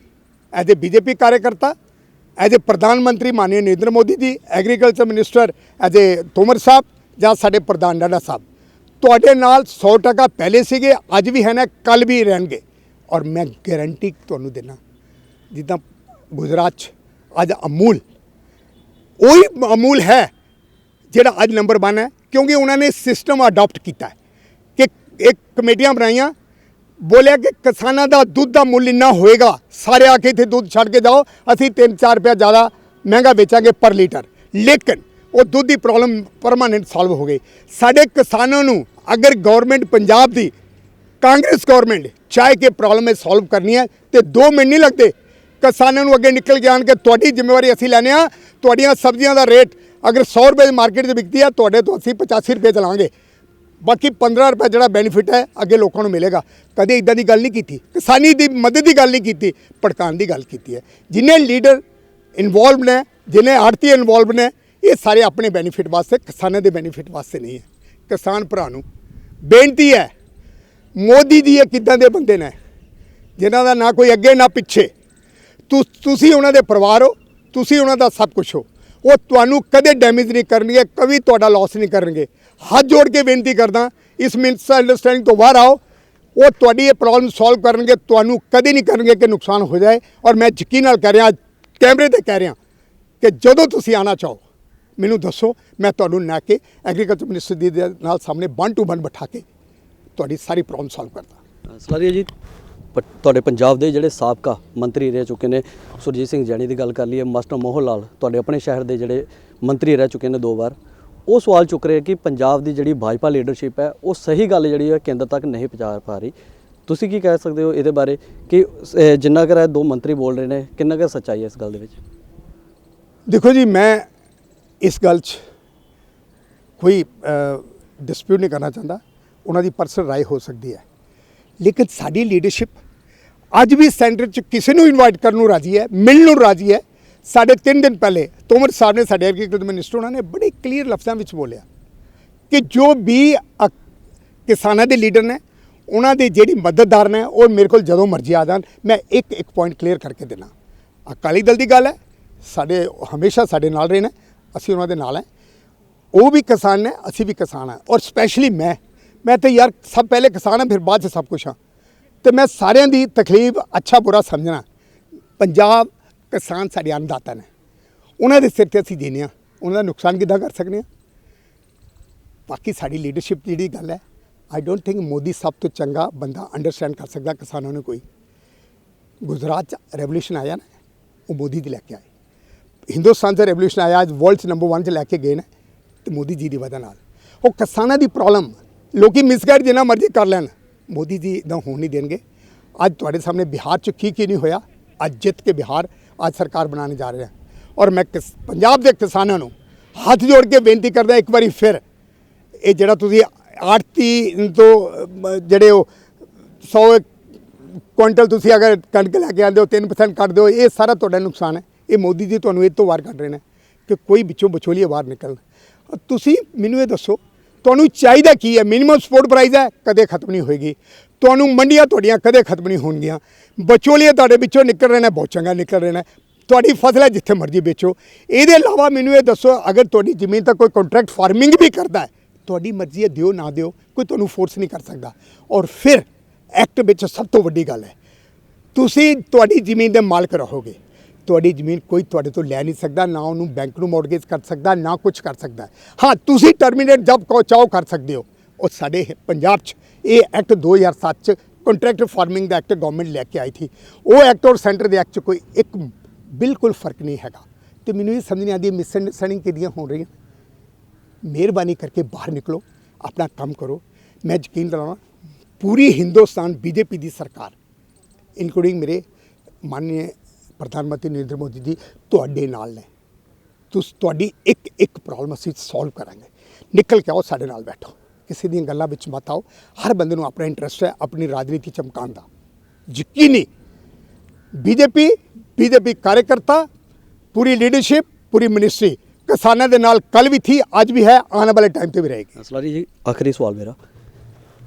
ਐਜ਼ ਏ ਬੀਜੇਪੀ ਕਾਰਜਕਰਤਾ, ਐਜ਼ ਏ ਪ੍ਰਧਾਨ ਮੰਤਰੀ ਮਾਨਯੋਗ Narendra Modi ji, agriculture minister as a Tomar ਸਾਹਿਬ, ਜਾਂ ਸਾਡੇ ਪ੍ਰਧਾਨ ਡਾਡਾ ਸਾਹਿਬ, ਤੁਹਾਡੇ ਨਾਲ 100% ਪਹਿਲੇ ਸੀਗੇ, ਅੱਜ ਵੀ ਹੈ ਨਾ, ਕੱਲ੍ਹ ਵੀ ਰਹਿਣਗੇ। ਔਰ ਮੈਂ ਗਾਰੰਟੀ ਤੁਹਾਨੂੰ ਦੇਣਾ, ਜਿੱਦਾਂ ਗੁਜਰਾਤ 'ਚ ਅੱਜ ਅਮੂਲ, ਉਹੀ ਅਮੂਲ ਹੈ ਜਿਹੜਾ ਅੱਜ ਨੰਬਰ 1 ਹੈ, ਕਿਉਂਕਿ ਉਹਨਾਂ ਨੇ ਸਿਸਟਮ ਅਡਾਪਟ ਕੀਤਾ ਹੈ ਕਿ ਇੱਕ ਕਮੇਟੀਆਂ ਬਣਾਈਆਂ, ਬੋਲਿਆ ਕਿ ਕਿਸਾਨਾਂ ਦਾ ਦੁੱਧ ਦਾ ਮੁੱਲ ਇੰਨਾ ਹੋਏਗਾ, ਸਾਰੇ ਆ ਕੇ ਇੱਥੇ ਦੁੱਧ ਛੱਡ ਕੇ ਜਾਓ, ਅਸੀਂ 3-4 ਰੁਪਇਆ ਜ਼ਿਆਦਾ ਮਹਿੰਗਾ ਵੇਚਾਂਗੇ ਪਰ ਲੀਟਰ। ਲੇਕਿਨ ਉਹ ਦੁੱਧ ਦੀ ਪ੍ਰੋਬਲਮ ਪਰਮਾਨੈਂਟ ਸੋਲਵ ਹੋ ਗਈ। ਸਾਡੇ ਕਿਸਾਨਾਂ ਨੂੰ ਅਗਰ ਗਵਰਨਮੈਂਟ ਪੰਜਾਬ ਦੀ ਕਾਂਗਰਸ ਗਵਰਨਮੈਂਟ ਚਾਹੇ ਕਿ ਪ੍ਰੋਬਲਮ ਇਹ ਸੋਲਵ ਕਰਨੀ ਹੈ ਤੇ 2 ਮਿੰਟ ਨਹੀਂ ਲੱਗਦੇ। ਕਿਸਾਨਾਂ ਨੂੰ ਅੱਗੇ ਨਿਕਲ ਕੇ ਆਣ ਕੇ ਤੁਹਾਡੀ ਜ਼ਿੰਮੇਵਾਰੀ ਅਸੀਂ ਲੈਂਦੇ ਹਾਂ। ਤੁਹਾਡੀਆਂ ਸਬਜ਼ੀਆਂ ਦਾ ਰੇਟ ਅਗਰ 100 ਰੁਪਏ ਦੀ ਮਾਰਕੀਟ 'ਚ ਵਿਕਦੀ ਹੈ, ਤੁਹਾਡੇ ਤੋਂ ਅਸੀਂ 85 ਰੁਪਏ ਚਲਾਂਗੇ। ਬਾਕੀ 15 ਰੁਪਏ ਜਿਹੜਾ ਬੈਨੀਫਿਟ ਹੈ ਅੱਗੇ ਲੋਕਾਂ ਨੂੰ ਮਿਲੇਗਾ। ਕਦੇ ਇਦਾਂ ਦੀ ਗੱਲ ਨਹੀਂ ਕੀਤੀ, ਕਿਸਾਨੀ ਦੀ ਮਦਦ ਦੀ ਗੱਲ ਨਹੀਂ ਕੀਤੀ, ਭੜਕਾਉਣ ਦੀ ਗੱਲ ਕੀਤੀ ਹੈ। ਜਿੰਨੇ ਲੀਡਰ ਇਨਵੋਲਵ ਨੇ, ਜਿੰਨੇ ਆੜਤੀ ਇਨਵੋਲਵ ਨੇ, ਇਹ ਸਾਰੇ ਆਪਣੇ ਬੈਨੀਫਿਟ ਵਾਸਤੇ, ਕਿਸਾਨਾਂ ਦੇ ਬੈਨੀਫਿਟ ਵਾਸਤੇ ਨਹੀਂ ਹੈ। ਕਿਸਾਨ ਭਰਾ ਨੂੰ ਬੇਨਤੀ ਹੈ, ਮੋਦੀ ਜੀ ਇਹ ਕਿੱਦਾਂ ਦੇ ਬੰਦੇ ਨੇ ਜਿਨ੍ਹਾਂ ਦਾ ਨਾ ਕੋਈ ਅੱਗੇ ਨਾ ਪਿੱਛੇ। ਤੁਸੀਂ ਉਹਨਾਂ ਦੇ ਪਰਿਵਾਰ ਹੋ, ਤੁਸੀਂ ਉਹਨਾਂ ਦਾ ਸਭ ਕੁਝ ਹੋ। ਉਹ ਤੁਹਾਨੂੰ ਕਦੇ ਡੈਮੇਜ ਨਹੀਂ ਕਰਨਗੇ, ਕਦੀ ਤੁਹਾਡਾ ਲਾਸ ਨਹੀਂ ਕਰਨਗੇ। ਹੱਥ ਜੋੜ ਕੇ ਬੇਨਤੀ ਕਰਦਾ, ਇਸ ਮਿਸ ਅੰਡਰਸਟੈਂਡਿੰਗ ਤੋਂ ਬਾਹਰ ਆਓ। ਉਹ ਤੁਹਾਡੀ ਇਹ ਪ੍ਰੋਬਲਮ ਸੋਲਵ ਕਰਨਗੇ, ਤੁਹਾਨੂੰ ਕਦੇ ਨਹੀਂ ਕਰਨਗੇ ਕਿ ਨੁਕਸਾਨ ਹੋ ਜਾਏ। ਔਰ ਮੈਂ ਯਕੀਨ ਨਾਲ ਕਹਿ ਰਿਹਾ, ਕੈਮਰੇ ਤੇ ਕਹਿ ਰਿਹਾ ਕਿ ਜਦੋਂ ਤੁਸੀਂ ਆਉਣਾ ਚਾਹੋ ਮੈਨੂੰ ਦੱਸੋ, ਮੈਂ ਤੁਹਾਨੂੰ ਨਾ ਕੇ ਐਗਰੀਕਲਚਰ ਮਿਨਿਸਟਰ ਦੀ ਦੇ ਨਾਲ ਸਾਹਮਣੇ 1 to 1 ਬਿਠਾ ਕੇ ਤੁਹਾਡੀ ਸਾਰੀ ਪ੍ਰੋਬਲਮ ਸੋਲਵ ਕਰਦਾ। ਸਲਾਰੀਆ ਜੀ, ਤੁਹਾਡੇ ਪੰਜਾਬ ਦੇ ਜਿਹੜੇ ਸਾਬਕਾ ਮੰਤਰੀ ਰਹਿ ਚੁੱਕੇ ਨੇ, ਸੁਰਜੀਤ ਸਿੰਘ ਜੈਣੀ ਦੀ ਗੱਲ ਕਰ ਲਈਏ, ਮਾਸਟਰ ਮੋਹਨ ਲਾਲ ਤੁਹਾਡੇ ਆਪਣੇ ਸ਼ਹਿਰ ਦੇ ਜਿਹੜੇ ਮੰਤਰੀ ਰਹਿ ਚੁੱਕੇ ਨੇ 2 ਵਾਰ, ਉਹ ਸਵਾਲ ਚੁੱਕ ਰਹੇ ਕਿ ਪੰਜਾਬ ਦੀ ਜਿਹੜੀ ਭਾਜਪਾ ਲੀਡਰਸ਼ਿਪ ਹੈ ਉਹ ਸਹੀ ਗੱਲ ਜਿਹੜੀ ਹੈ ਕੇਂਦਰ ਤੱਕ ਨਹੀਂ ਪਹੁੰਚਾ ਪਾ ਰਹੀ। ਤੁਸੀਂ ਕੀ ਕਹਿ ਸਕਦੇ ਹੋ ਇਹਦੇ ਬਾਰੇ ਕਿ ਜਿੰਨਾ ਕਰ ਇਹ 2 ਮੰਤਰੀ ਬੋਲ ਰਹੇ ਨੇ, ਕਿੰਨਾ ਕੁ ਸੱਚਾਈ ਹੈ ਇਸ ਗੱਲ ਦੇ ਵਿੱਚ? ਦੇਖੋ ਜੀ, ਮੈਂ ਇਸ ਗੱਲ 'ਚ ਕੋਈ ਡਿਸਪਿਊਟ ਨਹੀਂ ਕਰਨਾ ਚਾਹੁੰਦਾ, ਉਹਨਾਂ ਦੀ ਪਰਸਨਲ ਰਾਏ ਹੋ ਸਕਦੀ ਹੈ। ਲੇਕਿਨ ਸਾਡੀ ਲੀਡਰਸ਼ਿਪ ਅੱਜ ਵੀ ਸੈਂਟਰ 'ਚ ਕਿਸੇ ਨੂੰ ਇਨਵਾਈਟ ਕਰਨ ਨੂੰ ਰਾਜੀ ਹੈ, ਮਿਲਣ ਨੂੰ ਰਾਜੀ ਹੈ। ਸਾਡੇ 3 ਦਿਨ ਪਹਿਲੇ ਤੋਮਰ ਸਾਹਿਬ ਨੇ, ਸਾਡੇ ਐਗਰੀਕਲਚਰ ਮਿਨਿਸਟਰ, ਉਹਨਾਂ ਨੇ ਬੜੇ ਕਲੀਅਰ ਲਫ਼ਜ਼ਾਂ ਵਿੱਚ ਬੋਲਿਆ ਕਿ ਜੋ ਵੀ ਕਿਸਾਨਾਂ ਦੇ ਲੀਡਰ ਨੇ, ਉਹਨਾਂ ਦੇ ਜਿਹੜੀ ਮਦਦਦਾਰ ਨੇ, ਉਹ ਮੇਰੇ ਕੋਲ ਜਦੋਂ ਮਰਜ਼ੀ ਆ ਜਾਣ। ਮੈਂ ਇੱਕ ਪੁਆਇੰਟ ਕਲੀਅਰ ਕਰਕੇ ਦੇਣਾ, ਅਕਾਲੀ ਦਲ ਦੀ ਗੱਲ ਹੈ, ਸਾਡੇ ਹਮੇਸ਼ਾ ਸਾਡੇ ਨਾਲ ਰਹੇ ਨੇ, ਅਸੀਂ ਉਹਨਾਂ ਦੇ ਨਾਲ ਹੈ। ਉਹ ਵੀ ਕਿਸਾਨ ਨੇ, ਅਸੀਂ ਵੀ ਕਿਸਾਨ ਹਾਂ। ਔਰ ਸਪੈਸ਼ਲੀ ਮੈਂ ਤਾਂ ਯਾਰ ਸਭ ਪਹਿਲੇ ਕਿਸਾਨ ਹਾਂ, ਫਿਰ ਬਾਅਦ 'ਚ ਸਭ ਕੁਛ ਹਾਂ। ਅਤੇ ਮੈਂ ਸਾਰਿਆਂ ਦੀ ਤਕਲੀਫ ਅੱਛਾ ਬੁਰਾ ਸਮਝਣਾ। ਪੰਜਾਬ ਕਿਸਾਨ ਸਾਡੇ ਅੰਨਦਾਤਾ ਨੇ, ਉਹਨਾਂ ਦੇ ਸਿਰ 'ਤੇ ਅਸੀਂ ਜੀਨੇ ਹਾਂ, ਉਹਨਾਂ ਦਾ ਨੁਕਸਾਨ ਕਿੱਦਾਂ ਕਰ ਸਕਦੇ ਹਾਂ। ਬਾਕੀ ਸਾਡੀ ਲੀਡਰਸ਼ਿਪ ਦੀ ਜਿਹੜੀ ਗੱਲ ਹੈ, ਆਈ ਡੋਂਟ ਥਿੰਕ ਮੋਦੀ ਸਭ ਤੋਂ ਚੰਗਾ ਬੰਦਾ ਅੰਡਰਸਟੈਂਡ ਕਰ ਸਕਦਾ ਕਿਸਾਨਾਂ ਨੂੰ ਕੋਈ। ਗੁਜਰਾਤ 'ਚ ਰੈਵੋਲੂਸ਼ਨ ਆਇਆ ਨਾ, ਉਹ ਮੋਦੀ ਦੀ ਲੈ ਕੇ ਆਏ। ਹਿੰਦੁਸਤਾਨ 'ਚ ਰੈਵੋਲੂਸ਼ਨ ਆਇਆ, ਅੱਜ ਵਰਲਡ 'ਚ ਨੰਬਰ 1 'ਚ ਲੈ ਕੇ ਗਏ ਨੇ, ਅਤੇ ਮੋਦੀ ਜੀ ਦੀ ਵਜ੍ਹਾ ਨਾਲ। ਉਹ ਕਿਸਾਨਾਂ ਦੀ ਪ੍ਰੋਬਲਮ ਲੋਕੀ ਮਿਸਗਾਈਡ ਜਿੰਨਾ ਮਰਜ਼ੀ ਕਰ ਲੈਣ, ਮੋਦੀ ਜੀ ਦਾ ਹੋਣ ਨਹੀਂ ਦੇਣਗੇ। ਅੱਜ ਤੁਹਾਡੇ ਸਾਹਮਣੇ ਬਿਹਾਰ 'ਚ ਕੀ ਨਹੀਂ ਹੋਇਆ। ਅੱਜ ਜਿੱਤ ਕੇ ਬਿਹਾਰ ਅੱਜ ਸਰਕਾਰ ਬਣਾਉਣ ਜਾ ਰਹੇ ਹਾਂ। ਔਰ ਮੈਂ ਪੰਜਾਬ ਦੇ ਕਿਸਾਨਾਂ ਨੂੰ ਹੱਥ ਜੋੜ ਕੇ ਬੇਨਤੀ ਕਰਦਾ ਇੱਕ ਵਾਰੀ ਫਿਰ, ਇਹ ਜਿਹੜਾ ਤੁਸੀਂ ਆੜਤੀ ਤੋਂ ਜਿਹੜੇ ਉਹ 100 ਕੁਇੰਟਲ ਤੁਸੀਂ ਅਗਰ ਕਣਕ ਲੈ ਕੇ ਆਉਂਦੇ ਹੋ, 3% ਕੱਢ ਦਿਓ, ਇਹ ਸਾਰਾ ਤੁਹਾਡਾ ਨੁਕਸਾਨ ਹੈ। ਇਹ ਮੋਦੀ ਜੀ ਤੁਹਾਨੂੰ ਇਹ ਤੋਂ ਬਾਹਰ ਕੱਢ ਰਹੇ ਨੇ ਕਿ ਕੋਈ ਵਿੱਚੋਂ ਵਿਚੋਲੀਏ ਬਾਹਰ ਨਿਕਲਣ। ਤੁਸੀਂ ਮੈਨੂੰ ਇਹ ਦੱਸੋ, ਤੁਹਾਨੂੰ ਚਾਹੀਦਾ ਕੀ ਹੈ? ਮਿਨੀਮਮ ਸਪੋਰਟ ਪ੍ਰਾਈਸ ਹੈ, ਕਦੇ ਖਤਮ ਨਹੀਂ ਹੋਏਗੀ। ਤੁਹਾਨੂੰ ਮੰਡੀਆਂ ਤੁਹਾਡੀਆਂ ਕਦੇ ਖਤਮ ਨਹੀਂ ਹੋਣਗੀਆਂ। ਵਿਚੋਲੀਏ ਤੁਹਾਡੇ ਵਿੱਚੋਂ ਨਿਕਲ ਰਹੇ ਨੇ, ਬਹੁਤ ਚੰਗਾ ਨਿਕਲ ਰਹੇ ਨੇ। ਤੁਹਾਡੀ ਫਸਲ ਹੈ, ਜਿੱਥੇ ਮਰਜ਼ੀ ਵੇਚੋ। ਇਹਦੇ ਇਲਾਵਾ ਮੈਨੂੰ ਇਹ ਦੱਸੋ, ਅਗਰ ਤੁਹਾਡੀ ਜ਼ਮੀਨ ਤਾਂ ਕੋਈ ਕੰਟਰੈਕਟ ਫਾਰਮਿੰਗ ਵੀ ਕਰਦਾ ਹੈ, ਤੁਹਾਡੀ ਮਰਜ਼ੀ ਹੈ, ਦਿਓ ਨਾ ਦਿਓ, ਕੋਈ ਤੁਹਾਨੂੰ ਫੋਰਸ ਨਹੀਂ ਕਰ ਸਕਦਾ। ਔਰ ਫਿਰ ਐਕਟ ਵਿੱਚ ਸਭ ਤੋਂ ਵੱਡੀ ਗੱਲ ਹੈ, ਤੁਸੀਂ ਤੁਹਾਡੀ ਜ਼ਮੀਨ ਦੇ ਮਾਲਕ ਰਹੋਗੇ। ਤੁਹਾਡੀ ਜ਼ਮੀਨ ਕੋਈ ਤੁਹਾਡੇ ਤੋਂ ਲੈ ਨਹੀਂ ਸਕਦਾ, ਨਾ ਉਹਨੂੰ ਬੈਂਕ ਨੂੰ ਮੌਰਗੇਜ ਕਰ ਸਕਦਾ, ਨਾ ਕੁਝ ਕਰ ਸਕਦਾ। ਹਾਂ, ਤੁਸੀਂ ਟਰਮੀਨੇਟ ਜਬ ਚਾਹੋ ਕਰ ਸਕਦੇ ਹੋ। ਉਹ ਸਾਡੇ ਪੰਜਾਬ 'ਚ ਇਹ ਐਕਟ 2007 'ਚ ਕੰਟਰੈਕਟ ਫਾਰਮਿੰਗ ਦਾ ਐਕਟ ਗਵਰਨਮੈਂਟ ਲੈ ਕੇ ਆਈ ਥੀ। ਉਹ ਐਕਟ ਔਰ ਸੈਂਟਰ ਦੇ ਐਕਟ 'ਚ ਕੋਈ ਇੱਕ ਬਿਲਕੁਲ ਫਰਕ ਨਹੀਂ ਹੈਗਾ। ਅਤੇ ਮੈਨੂੰ ਇਹ ਸਮਝ ਨਹੀਂ ਆਉਂਦੀ ਮਿਸਅੰਡਰਸਟੈਂਡਿੰਗ ਕਿਹਦੀਆਂ ਹੋ ਰਹੀਆਂ। ਮਿਹਰਬਾਨੀ ਕਰਕੇ ਬਾਹਰ ਨਿਕਲੋ, ਆਪਣਾ ਕੰਮ ਕਰੋ। ਮੈਂ ਯਕੀਨ ਦਿਲਾਵਾਂ, ਪੂਰੀ ਹਿੰਦੁਸਤਾਨ ਬੀਜੇਪੀ ਦੀ ਸਰਕਾਰ ਇਨਕਲੂਡਿੰਗ ਮੇਰੇ ਮਾਨनीय ਪ੍ਰਧਾਨ ਮੰਤਰੀ ਨਰਿੰਦਰ ਮੋਦੀ ਜੀ ਤੁਹਾਡੇ ਨਾਲ ਨੇ। ਤੁਹਾਡੀ ਇੱਕ ਪ੍ਰੋਬਲਮ ਅਸੀਂ ਸੋਲਵ ਕਰਾਂਗੇ। ਨਿਕਲ ਕੇ ਆਓ, ਸਾਡੇ ਨਾਲ ਬੈਠੋ, ਕਿਸੇ ਦੀਆਂ ਗੱਲਾਂ ਵਿੱਚ ਮਤ ਆਓ। ਹਰ ਬੰਦੇ ਨੂੰ ਆਪਣਾ ਇੰਟਰਸਟ ਹੈ ਆਪਣੀ ਰਾਜਨੀਤੀ ਚਮਕਾਉਣ ਦਾ। ਯਕੀਨੀ ਬੀਜੇਪੀ ਕਾਰਜਕਰਤਾ, ਪੂਰੀ ਲੀਡਰਸ਼ਿਪ, ਪੂਰੀ ਮਿਨਿਸਟਰੀ ਕਿਸਾਨਾਂ ਦੇ ਨਾਲ ਕੱਲ੍ਹ ਵੀ ਥੀ, ਅੱਜ ਵੀ ਹੈ, ਆਉਣ ਵਾਲੇ ਟਾਈਮ 'ਤੇ ਵੀ ਰਹੇਗੀ। ਸਲਾਰੀ ਜੀ, ਆਖਰੀ ਸਵਾਲ ਮੇਰਾ,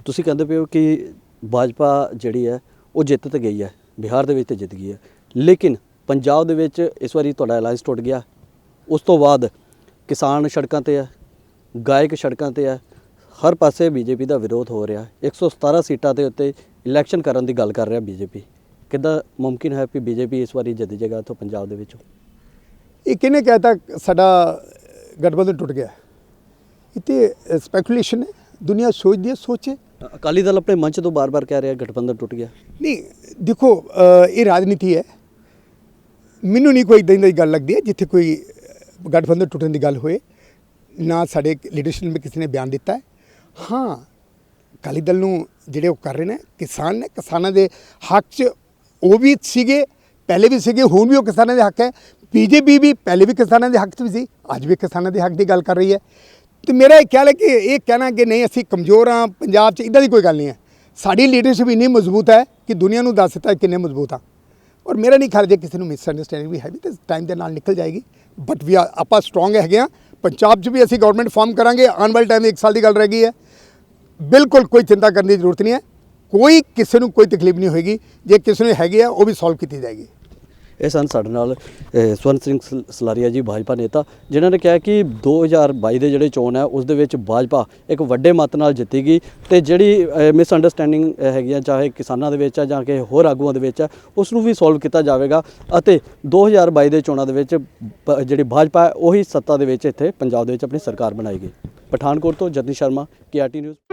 ਤੁਸੀਂ ਕਹਿੰਦੇ ਪਏ ਹੋ ਕਿ ਭਾਜਪਾ ਜਿਹੜੀ ਹੈ ਉਹ ਜਿੱਤ ਤੇ ਗਈ ਹੈ, ਬਿਹਾਰ ਦੇ ਵਿੱਚ ਤੇ ਜਿੱਤ ਗਈ ਹੈ, ਲੇਕਿਨ ਪੰਜਾਬ ਦੇ ਵਿੱਚ ਇਸ ਵਾਰੀ ਤੁਹਾਡਾ ਅਲਾਇੰਸ ਟੁੱਟ ਗਿਆ। ਉਸ ਤੋਂ ਬਾਅਦ ਕਿਸਾਨ ਸੜਕਾਂ ਤੇ ਹੈ, ਗਾਇਕ ਸੜਕਾਂ ਤੇ ਹੈ, ਹਰ ਪਾਸੇ ਬੀਜੇਪੀ ਦਾ ਵਿਰੋਧ ਹੋ ਰਿਹਾ। 117 ਸੀਟਾਂ ਦੇ ਉੱਤੇ ਇਲੈਕਸ਼ਨ ਕਰਨ ਦੀ ਗੱਲ ਕਰ ਰਿਹਾ ਬੀਜੇਪੀ। ਕਿੱਦਾਂ ਮੁਮਕਿਨ ਹੈ ਕਿ ਬੀਜੇਪੀ ਇਸ ਵਾਰੀ ਜਿੱਤ ਜਾਏਗਾ ਇੱਥੋਂ ਪੰਜਾਬ ਦੇ ਵਿੱਚੋਂ? ਇਹ ਕਿਹਨੇ ਕਹਿਤਾ ਸਾਡਾ ਗਠਬੰਧਨ ਟੁੱਟ ਗਿਆ? ਇਹ ਤਾਂ ਸਪੈਕੂਲੇਸ਼ਨ ਹੈ, ਦੁਨੀਆ ਸੋਚਦੀ ਹੈ, ਸੋਚੇ। ਅਕਾਲੀ ਦਲ ਆਪਣੇ ਮੰਚ ਤੋਂ ਬਾਰ-ਬਾਰ ਕਹਿ ਰਿਹਾ ਗਠਬੰਧਨ ਟੁੱਟ ਗਿਆ। ਨਹੀਂ ਦੇਖੋ, ਇਹ ਰਾਜਨੀਤੀ ਹੈ। ਮੈਨੂੰ ਨਹੀਂ ਕੋਈ ਇੱਦਾਂ ਦੀ ਗੱਲ ਲੱਗਦੀ ਹੈ ਜਿੱਥੇ ਕੋਈ ਗਠਬੰਧਨ ਟੁੱਟਣ ਦੀ ਗੱਲ ਹੋਏ। ਨਾ ਸਾਡੇ ਲੀਡਰਸ਼ਿਪ ਨੇ ਕਿਸੇ ਨੇ ਬਿਆਨ ਦਿੱਤਾ ਹੈ। ਹਾਂ, ਅਕਾਲੀ ਦਲ ਨੂੰ ਜਿਹੜੇ ਉਹ ਕਰ ਰਹੇ ਨੇ, ਕਿਸਾਨ ਨੇ, ਕਿਸਾਨਾਂ ਦੇ ਹੱਕ 'ਚ ਉਹ ਵੀ ਸੀਗੇ, ਪਹਿਲੇ ਵੀ ਸੀਗੇ, ਹੁਣ ਵੀ ਉਹ ਕਿਸਾਨਾਂ ਦੇ ਹੱਕ ਹੈ। ਬੀਜੇਪੀ ਵੀ ਪਹਿਲੇ ਵੀ ਕਿਸਾਨਾਂ ਦੇ ਹੱਕ 'ਚ ਵੀ ਸੀ, ਅੱਜ ਵੀ ਕਿਸਾਨਾਂ ਦੇ ਹੱਕ ਦੀ ਗੱਲ ਕਰ ਰਹੀ ਹੈ। ਅਤੇ ਮੇਰਾ ਇਹ ਖਿਆਲ ਹੈ ਕਿ ਇਹ ਕਹਿਣਾ ਕਿ ਨਹੀਂ ਅਸੀਂ ਕਮਜ਼ੋਰ ਹਾਂ ਪੰਜਾਬ 'ਚ, ਇੱਦਾਂ ਦੀ ਕੋਈ ਗੱਲ ਨਹੀਂ ਹੈ। ਸਾਡੀ ਲੀਡਰਸ਼ਿਪ ਇੰਨੀ ਮਜ਼ਬੂਤ ਹੈ ਕਿ ਦੁਨੀਆ ਨੂੰ ਦੱਸ ਦਿੱਤਾ ਕਿੰਨੇ ਮਜ਼ਬੂਤ ਆ। ਔਰ ਮੇਰਾ ਨਹੀਂ ਖਿਆਲ ਜੇ ਕਿਸੇ ਨੂੰ ਮਿਸਅੰਡਰਸਟੈਂਡਿੰਗ ਵੀ ਹੈਗੀ ਤਾਂ ਟਾਈਮ ਦੇ ਨਾਲ ਨਿਕਲ ਜਾਏਗੀ। ਬਟ ਆਪਾਂ ਸਟਰੋਂਗ ਹੈਗੇ ਹਾਂ। ਪੰਜਾਬ 'ਚ ਵੀ ਅਸੀਂ ਗਵਰਨਮੈਂਟ ਫਾਰਮ ਕਰਾਂਗੇ। ਆਉਣ ਵਾਲੇ ਟਾਈਮ 1 ਸਾਲ ਦੀ ਗੱਲ ਰਹਿ ਗਈ ਹੈ। ਬਿਲਕੁਲ ਕੋਈ ਚਿੰਤਾ ਕਰਨ ਦੀ ਜ਼ਰੂਰਤ ਨਹੀਂ ਹੈ। ਕੋਈ ਕਿਸੇ ਨੂੰ ਕੋਈ ਤਕਲੀਫ ਨਹੀਂ ਹੋਏਗੀ। ਜੇ ਕਿਸੇ ਨੂੰ ਹੈਗੀ ਆ ਉਹ ਵੀ ਸੋਲਵ ਕੀਤੀ ਜਾਏਗੀ। ਇਹ ਸਨ ਸਾਡੇ ਨਾਲ ਸਵਰਨ ਸਿੰਘ ਸਲਾਰੀਆ ਜੀ, ਭਾਜਪਾ ਨੇਤਾ, ਜਿਨ੍ਹਾਂ ਨੇ ਕਿਹਾ ਕਿ 2022 ਦੇ ਜਿਹੜੇ ਚੋਣ ਹੈ ਉਸ ਦੇ ਵਿੱਚ ਭਾਜਪਾ ਇੱਕ ਵੱਡੇ ਮਤ ਨਾਲ ਜਿੱਤੇਗੀ ਤੇ ਜਿਹੜੀ ਮਿਸਅੰਡਰਸਟੈਂਡਿੰਗ ਹੈਗੀਆਂ ਚਾਹੇ ਕਿਸਾਨਾਂ ਦੇ ਵਿੱਚ ਆ ਜਾਂ ਕਿ ਹੋਰ ਆਗੂਆਂ ਦੇ ਵਿੱਚ ਆ ਉਸ ਨੂੰ ਵੀ ਸੋਲਵ ਕੀਤਾ ਜਾਵੇਗਾ ਅਤੇ 2022 ਦੇ ਚੋਣਾਂ ਦੇ ਵਿੱਚ ਜਿਹੜੀ ਭਾਜਪਾ ਹੈ ਉਹੀ ਸੱਤਾ ਦੇ ਵਿੱਚ ਇੱਥੇ ਪੰਜਾਬ ਦੇ ਵਿੱਚ ਆਪਣੀ ਸਰਕਾਰ ਬਣਾਏਗੀ। ਪਠਾਨਕੋਟ ਤੋਂ ਜਤਨ ਸ਼ਰਮਾ, KRT ਨਿਊਜ਼।